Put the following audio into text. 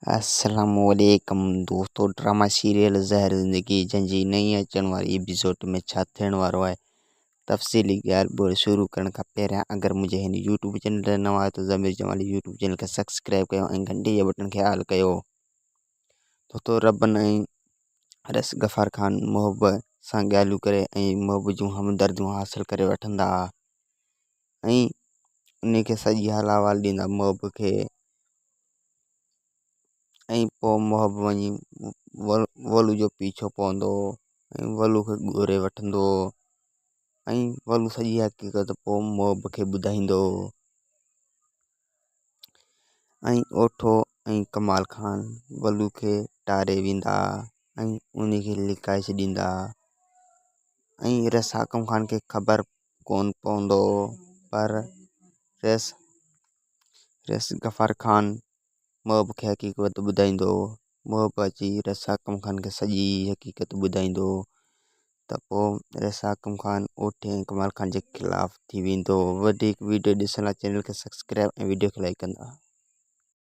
अस्सलामुअलैकुम दोस्तों, drama serial ज़हर ज़िंदगी जंहिंजी नई अचण वारी एपिसोड में छा थियण वारो आहे। तफ़सीली ॻाल्हि ॿोल शुरू करण खां पहिरियां अगरि मुंहिंजे हिन यूट्यूब चैनल ते नवां आहियो त ज़मीर जमाली यूट्यूब चैनल खे सब्सक्राइब कयो ऐं घंटी जे बटन खे ऑल कयो। दोस्तों, रबन ऐं रस गफ़ार ख़ान मुहब सां ॻाल्हियूं करे ऐं मुहब जूं हमदर्दियूं हासिल करे वठंदा ऐं उन खे सॼी हाल अहवाल ॾींदा मुहब खे। ऐं पोइ मुहब वञी वलू जो पीछो पवंदो ऐं वलू खे ॻोल्हे वठंदो ऐं वलू सॼी हक़ीक़त पोइ मुहब खे ॿुधाईंदो ऐं ओठो ऐं कमाल ख़ान वलू खे टारे वेंदा ऐं उन खे लिकाए छॾींदा ऐं रस हाकम ख़ान खे ख़बर कोन पवंदो, पर रस गफ़ार ख़ान मुहब खे हक़ीक़त ॿुधाईंदो। मुहब अची रस हाकम ख़ान खे सॼी हक़ीक़त ॿुधाईंदो त पोइ रस हाकम ख़ान ओठे ऐं कमाल ख़ान जे ख़िलाफ़ु थी वेंदो। वधीक वीडियो ॾिसण लाइ चैनल खे सब्सक्राइब ऐं वीडियो खे लाइक कंदा।